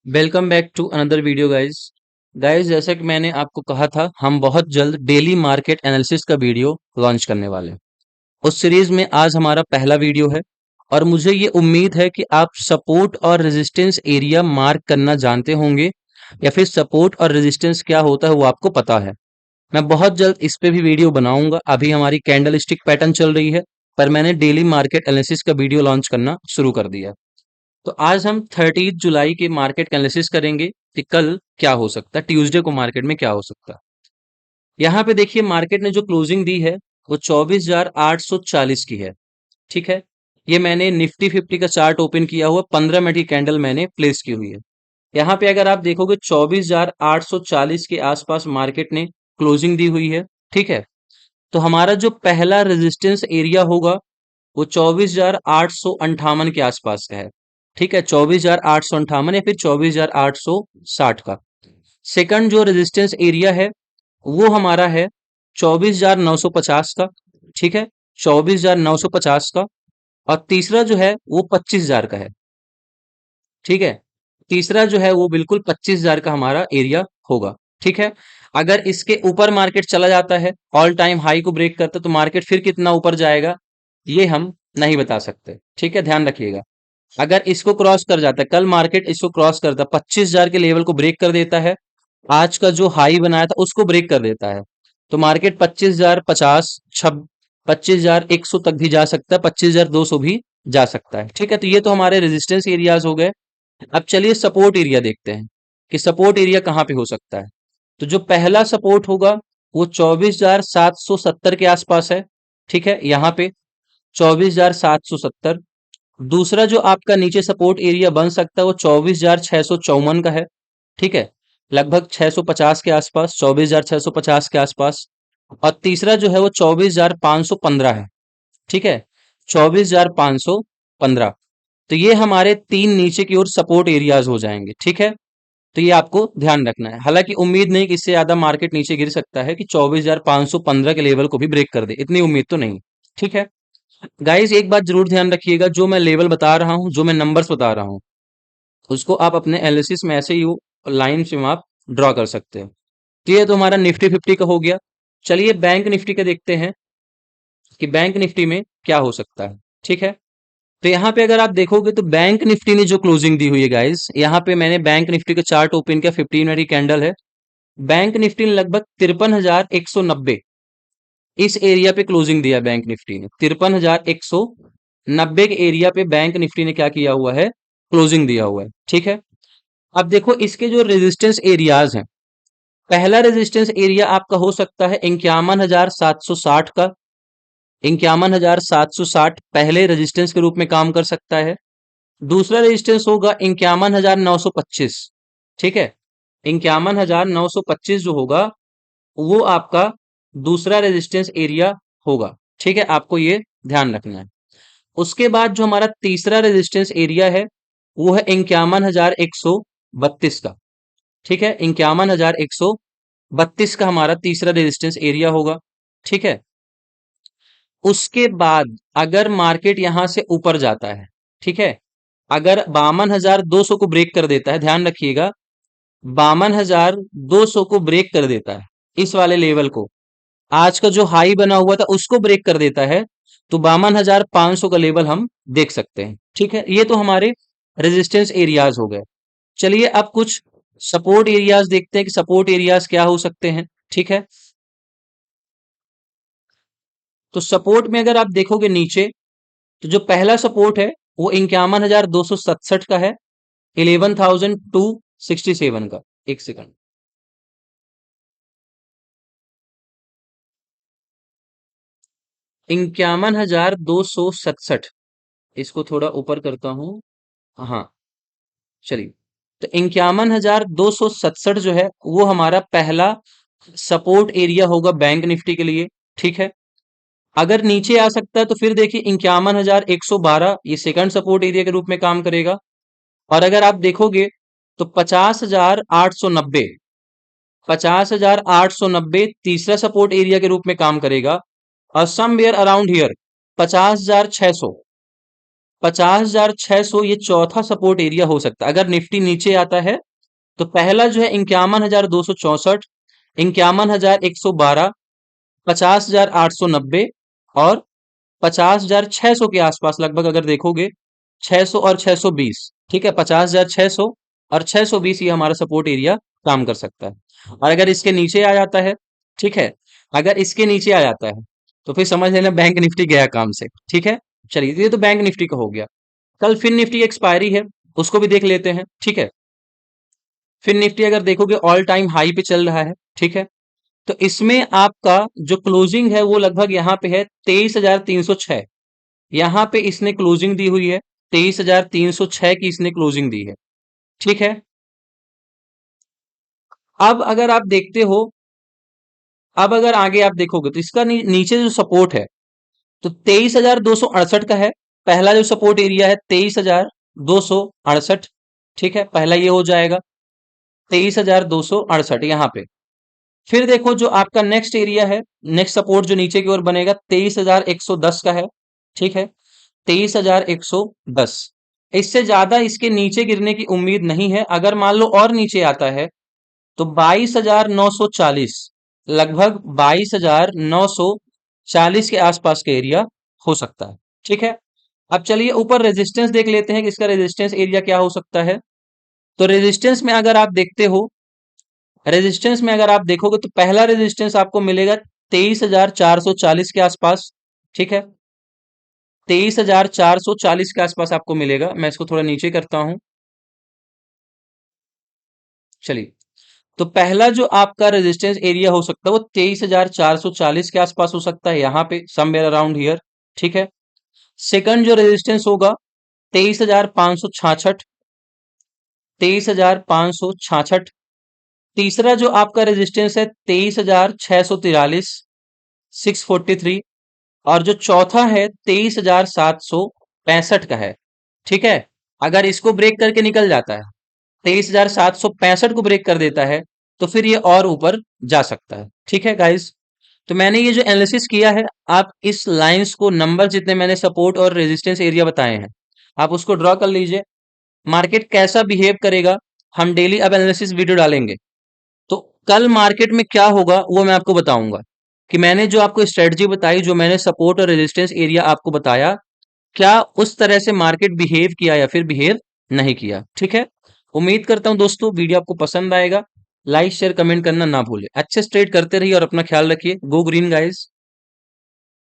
Welcome back to another video guys. जैसा कि मैंने आपको कहा था, हम बहुत जल्द डेली मार्केट एनालिसिस का वीडियो लॉन्च करने वाले हैं। उस सीरीज में आज हमारा पहला वीडियो है और मुझे ये उम्मीद है कि आप सपोर्ट और रेजिस्टेंस एरिया मार्क करना जानते होंगे या फिर सपोर्ट और रेजिस्टेंस क्या होता है वो आपको पता है। मैं बहुत जल्द इस पे भी वीडियो बनाऊंगा। अभी हमारी कैंडल स्टिक पैटर्न चल रही है, पर मैंने डेली मार्केट एनालिसिस का वीडियो लॉन्च करना शुरू कर दिया। तो आज हम 30 जुलाई के मार्केट एनालिसिस करेंगे कि कल क्या हो सकता है, ट्यूसडे को मार्केट में क्या हो सकता है। यहाँ पे देखिए, मार्केट ने जो क्लोजिंग दी है वो 24,840 की है। ठीक है, ये मैंने निफ्टी 50 का चार्ट ओपन किया हुआ, 15 मिनट की कैंडल मैंने प्लेस की हुई है। यहाँ पे अगर आप देखोगे 24,840 के आसपास मार्केट ने क्लोजिंग दी हुई है। ठीक है, तो हमारा जो पहला रेजिस्टेंस एरिया होगा वो 24,858 के आसपास का है। ठीक है, 24,858 या फिर 24,860 का। सेकंड जो रेजिस्टेंस एरिया है वो हमारा है 24,950 का। ठीक है, 24,950 का। और तीसरा जो है वो 25,000 का है। ठीक है, तीसरा जो है वो बिल्कुल 25,000 का हमारा एरिया होगा। ठीक है, अगर इसके ऊपर मार्केट चला जाता है, ऑल टाइम हाई को ब्रेक करता है, तो मार्केट फिर कितना ऊपर जाएगा ये हम नहीं बता सकते। ठीक है, ध्यान रखिएगा। अगर इसको क्रॉस कर जाता है, कल मार्केट इसको क्रॉस करता है, 25,000 के लेवल को ब्रेक कर देता है, आज का जो हाई बनाया था उसको ब्रेक कर देता है, तो मार्केट 25,050 25,100 तक भी जा सकता है, 25,200 भी जा सकता है। ठीक है, तो ये तो हमारे रेजिस्टेंस एरियाज हो गए। अब चलिए सपोर्ट एरिया देखते हैं कि सपोर्ट एरिया कहाँ पे हो सकता है। तो जो पहला सपोर्ट होगा वो 24,770 के आसपास है। ठीक है, यहाँ पे 24,770। दूसरा जो आपका नीचे सपोर्ट एरिया बन सकता है वो 24,654 का है। ठीक है, लगभग 650 के आसपास, 24,650 के आसपास। और तीसरा जो है वो 24,515 है। ठीक है, 24,515। तो ये हमारे तीन नीचे की ओर सपोर्ट एरियाज हो जाएंगे। ठीक है, तो ये आपको ध्यान रखना है। हालांकि उम्मीद नहीं कि इससे ज्यादा मार्केट नीचे गिर सकता है कि 24,515 के लेवल को भी ब्रेक कर दे, इतनी उम्मीद तो नहीं। ठीक है गाइस, एक बात जरूर ध्यान रखिएगा, जो मैं लेवल बता रहा हूं, जो मैं नंबर्स बता रहा हूं, उसको आप अपने एनालिसिस में ऐसे ही लाइन से आप ड्रॉ कर सकते हो। तो ये तो हमारा निफ्टी 50 का हो गया। चलिए बैंक निफ्टी का देखते हैं कि बैंक निफ्टी में क्या हो सकता है। ठीक है, तो यहाँ पे अगर आप देखोगे तो बैंक निफ्टी ने जो क्लोजिंग दी हुई है गाइस, यहाँ पे मैंने बैंक निफ्टी का चार्ट ओपन किया, 15 मिनट की कैंडल है। बैंक निफ्टी ने लगभग 53,190 इस एरिया पे क्लोजिंग दिया बैंक निफ्टी ने। 53,190 के एरिया पे बैंक निफ्टी ने क्या किया हुआ है, क्लोजिंग दिया हुआ है। ठीक है, अब देखो इसके जो रेजिस्टेंस एरियाज हैं, पहला रेजिस्टेंस एरिया आपका हो सकता है 51,760 का। 51,760 पहले रेजिस्टेंस के रूप में काम कर सकता है। दूसरा रेजिस्टेंस होगा 51,925। ठीक है, 51,925 जो होगा वो आपका दूसरा रेजिस्टेंस एरिया होगा। ठीक है, आपको ये ध्यान रखना है। उसके बाद जो हमारा तीसरा रेजिस्टेंस एरिया है वो है 51,132 का। ठीक है, 51,132 का हमारा तीसरा रेजिस्टेंस एरिया होगा। ठीक है, उसके बाद अगर मार्केट यहां से ऊपर जाता है, ठीक है, अगर 52,200 को ब्रेक कर देता है, ध्यान रखिएगा, 52,200 को ब्रेक कर देता है, इस वाले लेवल को, आज का जो हाई बना हुआ था उसको ब्रेक कर देता है, तो 52,500 का लेवल हम देख सकते हैं। ठीक है, ये तो हमारे रेजिस्टेंस एरियाज हो गए। चलिए अब कुछ सपोर्ट एरियाज देखते हैं कि सपोर्ट एरियाज क्या हो सकते हैं। ठीक है, तो सपोर्ट में अगर आप देखोगे नीचे, तो जो पहला सपोर्ट है वो 51,267 का है, 11,267 का। एक सेकंड, 51,267, इसको थोड़ा ऊपर करता हूं। हाँ, चलिए, तो 51,267 जो है वो हमारा पहला सपोर्ट एरिया होगा बैंक निफ्टी के लिए। ठीक है, अगर नीचे आ सकता है तो फिर देखिए 51,112 ये सेकंड सपोर्ट एरिया के रूप में काम करेगा। और अगर आप देखोगे तो 50,890, 50,890 तीसरा सपोर्ट एरिया के रूप में काम करेगा। और समवेयर अराउंड हियर 50,600, 50,600 ये चौथा सपोर्ट एरिया हो सकता है। अगर निफ्टी नीचे आता है तो पहला जो है 51,264, 51,112, 50,890 और 50,600 के आसपास लगभग अगर देखोगे, 600 और 620, ठीक है, 50,600 और 620 ये हमारा सपोर्ट एरिया काम कर सकता है। और अगर इसके नीचे आ जाता है, ठीक है, अगर इसके नीचे आ जाता है तो फिर समझ लेना बैंक निफ्टी गया काम से, ठीक है। चलिए, ये तो बैंक निफ्टी का हो गया। कल फिन निफ्टी की एक्सपायरी है, उसको भी देख लेते हैं, ठीक है। फिन निफ्टी अगर देखोगे ऑल टाइम हाई पे चल रहा है, ठीक है। तो इसमें आपका जो क्लोजिंग है वो लगभग यहाँ पे है 23,306। यहाँ पे इसने क्लोजिंग दी हुई है 23,306 की इसने क्लोजिंग दी है, ठीक है। अब अगर आप देखते हो, अब अगर आगे आप देखोगे तो इसका नीचे जो सपोर्ट है तो 23,268 का है। पहला जो सपोर्ट एरिया है 23,268, ठीक है, पहला ये हो जाएगा 23,268 यहाँ पे। फिर देखो जो आपका नेक्स्ट एरिया है, नेक्स्ट सपोर्ट जो नीचे की ओर बनेगा 23,110 का है, ठीक है, 23,110। इससे ज्यादा इसके नीचे गिरने की उम्मीद नहीं है। अगर मान लो और नीचे आता है तो 22,940, लगभग 22,940 के आसपास के एरिया हो सकता है, ठीक है। अब चलिए ऊपर रेजिस्टेंस देख लेते हैं कि इसका रेजिस्टेंस एरिया क्या हो सकता है। तो रेजिस्टेंस में अगर आप देखते हो, रेजिस्टेंस में अगर आप देखोगे तो पहला रेजिस्टेंस आपको मिलेगा 23,440 के आसपास, ठीक है, 23,440 के आसपास आपको मिलेगा। मैं इसको थोड़ा नीचे करता हूं, चलिए। तो पहला जो आपका रेजिस्टेंस एरिया हो सकता है वो 23,440 के आसपास हो सकता है, यहाँ पे समवेयर अराउंड हियर, ठीक है। सेकंड जो रेजिस्टेंस होगा 23,566, 23,566। तीसरा जो आपका रेजिस्टेंस है 23,643, 643। और जो चौथा है 23,765 का है, ठीक है। अगर इसको ब्रेक करके निकल जाता है, 23,765 को ब्रेक कर देता है तो फिर ये और ऊपर जा सकता है, ठीक है गाइस। तो मैंने ये जो एनालिसिस किया है, आप इस लाइंस को, नंबर जितने मैंने सपोर्ट और रेजिस्टेंस एरिया बताए हैं, आप उसको ड्रॉ कर लीजिए। मार्केट कैसा बिहेव करेगा, हम डेली अब एनालिसिस वीडियो डालेंगे। तो कल मार्केट में क्या होगा वो मैं आपको बताऊंगा कि मैंने जो आपको स्ट्रेटजी बताई, जो मैंने सपोर्ट और रेजिस्टेंस एरिया आपको बताया, क्या उस तरह से मार्केट बिहेव किया या फिर बिहेव नहीं किया, ठीक है। उम्मीद करता हूं दोस्तों वीडियो आपको पसंद आएगा। लाइक शेयर कमेंट करना ना भूले। अच्छे से ट्रेड करते रहिए और अपना ख्याल रखिए। Go green guys.